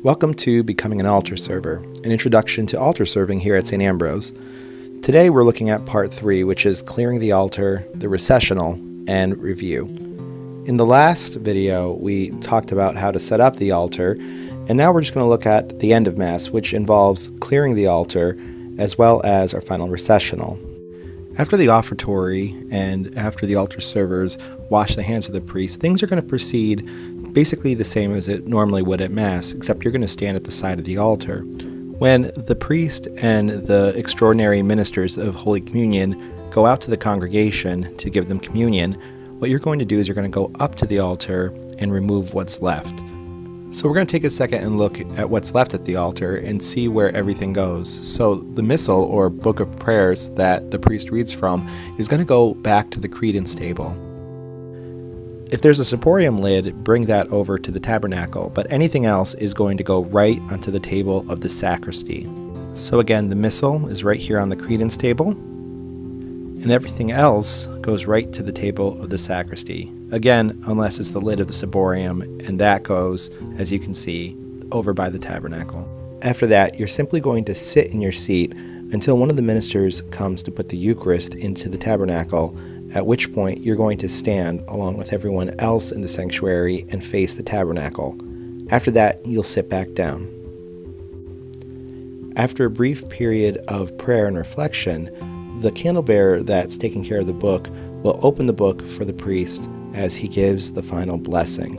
Welcome to Becoming an Altar Server, an introduction to altar serving here at Saint Ambrose. Today we're looking at part 3, which is clearing the altar, the recessional, and review. In the last video, we talked about how to set up the altar, and now we're just going to look at the end of Mass, which involves clearing the altar, as well as our final recessional. After the offertory and after the altar servers wash the hands of the priest, things are going to proceed basically the same as it normally would at Mass, except you're going to stand at the side of the altar. When the priest and the extraordinary ministers of Holy Communion go out to the congregation to give them communion, what you're going to do is you're going to go up to the altar and remove what's left. So we're going to take a second and look at what's left at the altar and see where everything goes. So the missal, or book of prayers that the priest reads from, is going to go back to the credence table. If there's a ciborium lid, bring that over to the tabernacle, but anything else is going to go right onto the table of the sacristy. So again, the missal is right here on the credence table, and everything else goes right to the table of the sacristy. Again, unless it's the lid of the ciborium, and that goes, as you can see, over by the tabernacle. After that, you're simply going to sit in your seat until one of the ministers comes to put the Eucharist into the tabernacle, at which point you're going to stand along with everyone else in the sanctuary and face the tabernacle. After that, you'll sit back down. After a brief period of prayer and reflection, the candlebearer that's taking care of the book will open the book for the priest as he gives the final blessing.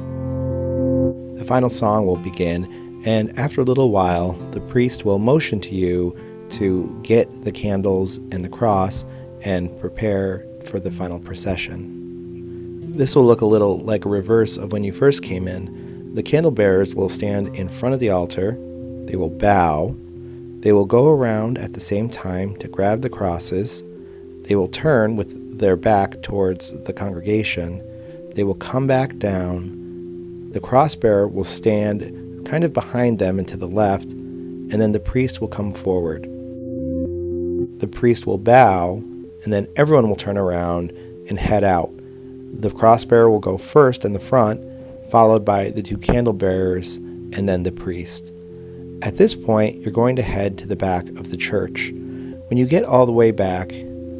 The final song will begin, and after a little while, the priest will motion to you to get the candles and the cross and prepare for the final procession. This will look a little like a reverse of when you first came in. The candle bearers will stand in front of the altar, they will bow, they will go around at the same time to grab the crosses, they will turn with their back towards the congregation, they will come back down, the cross-bearer will stand kind of behind them and to the left, and then the priest will come forward. The priest will bow, and then everyone will turn around and head out. The cross-bearer will go first in the front, followed by the two candle bearers, and then the priest. At this point, you're going to head to the back of the church. When you get all the way back,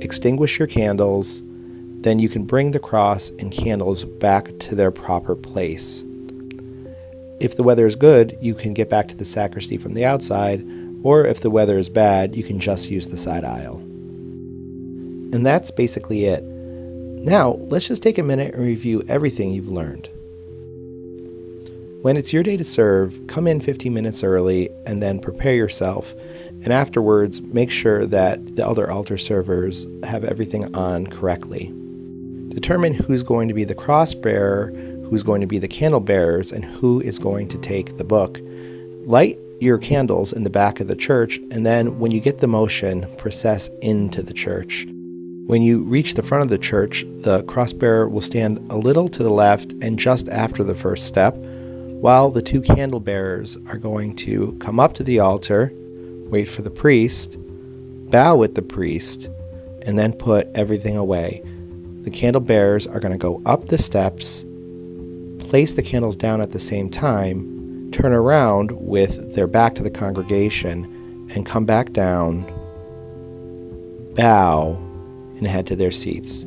extinguish your candles, then you can bring the cross and candles back to their proper place. If the weather is good, you can get back to the sacristy from the outside, or if the weather is bad, you can just use the side aisle. And that's basically it. Now, let's just take a minute and review everything you've learned. When it's your day to serve, come in 15 minutes early and then prepare yourself. And afterwards, make sure that the other altar servers have everything on correctly. Determine who's going to be the cross bearer, who's going to be the candle bearers, and who is going to take the book. Light your candles in the back of the church, and then when you get the motion, process into the church. When you reach the front of the church, the cross-bearer will stand a little to the left and just after the first step, while the two candle bearers are going to come up to the altar, wait for the priest, bow with the priest, and then put everything away. The candle bearers are going to go up the steps, place the candles down at the same time, turn around with their back to the congregation, and come back down, bow, and head to their seats.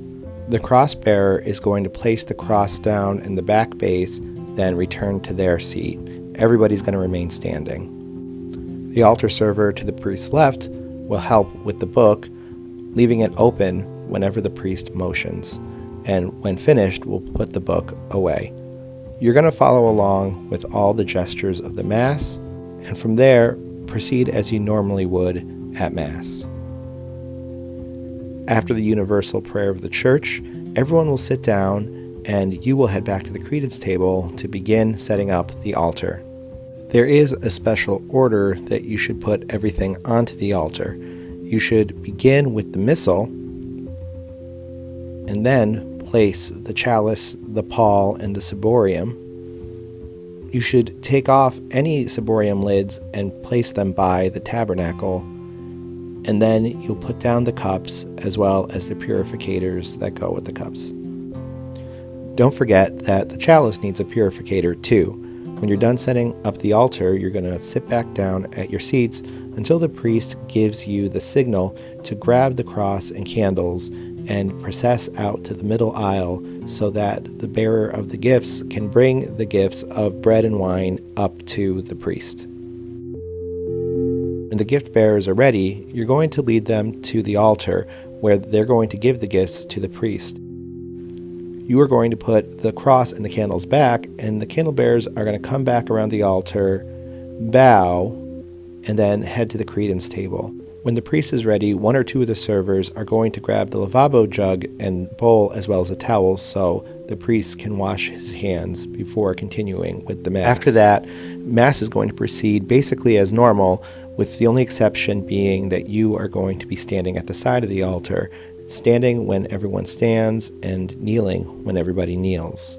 The cross-bearer is going to place the cross down in the back base, then return to their seat. Everybody's going to remain standing. The altar server to the priest's left will help with the book, leaving it open whenever the priest motions, and when finished, we'll put the book away. You're going to follow along with all the gestures of the Mass, and from there, proceed as you normally would at Mass. After the universal prayer of the church, everyone will sit down and you will head back to the credence table to begin setting up the altar. There is a special order that you should put everything onto the altar. You should begin with the missal and then place the chalice, the pall, and the ciborium. You should take off any ciborium lids and place them by the tabernacle, and then you'll put down the cups as well as the purificators that go with the cups. Don't forget that the chalice needs a purificator too. When you're done setting up the altar, you're going to sit back down at your seats until the priest gives you the signal to grab the cross and candles and process out to the middle aisle so that the bearer of the gifts can bring the gifts of bread and wine up to the priest. When the gift bearers are ready, you're going to lead them to the altar where they're going to give the gifts to the priest. You are going to put the cross and the candles back, and the candle bearers are going to come back around the altar, bow, and then head to the credence table. When the priest is ready, one or two of the servers are going to grab the lavabo jug and bowl as well as a towel so the priest can wash his hands before continuing with the Mass. After that, Mass is going to proceed basically as normal, with the only exception being that you are going to be standing at the side of the altar, standing when everyone stands and kneeling when everybody kneels.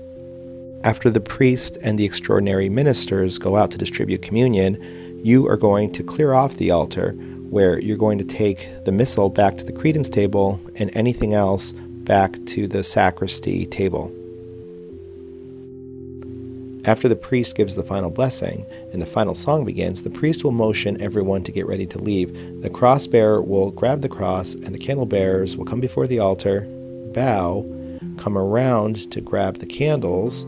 After the priest and the extraordinary ministers go out to distribute communion, you are going to clear off the altar, where you're going to take the missal back to the credence table and anything else back to the sacristy table. After the priest gives the final blessing and the final song begins, the priest will motion everyone to get ready to leave. The cross bearer will grab the cross, and the candle bearers will come before the altar, bow, come around to grab the candles,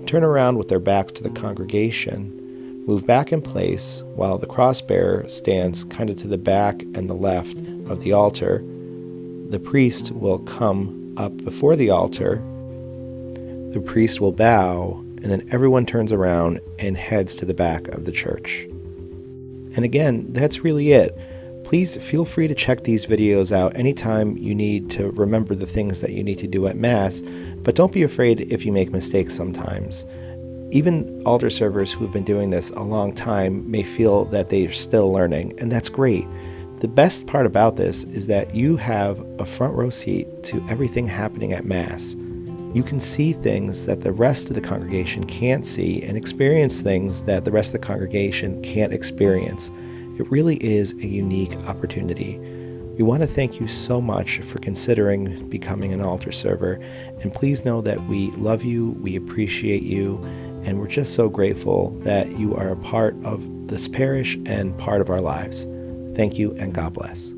turn around with their backs to the congregation, move back in place while the cross bearer stands kind of to the back and the left of the altar. The priest will come up before the altar. The priest will bow, and then everyone turns around and heads to the back of the church. And again, that's really it. Please feel free to check these videos out anytime you need to remember the things that you need to do at Mass, but don't be afraid if you make mistakes sometimes. Even altar servers who have been doing this a long time may feel that they're still learning, and that's great. The best part about this is that you have a front row seat to everything happening at Mass. You can see things that the rest of the congregation can't see and experience things that the rest of the congregation can't experience. It really is a unique opportunity. We want to thank you so much for considering becoming an altar server, and please know that we love you, we appreciate you, and we're just so grateful that you are a part of this parish and part of our lives. Thank you, and God bless.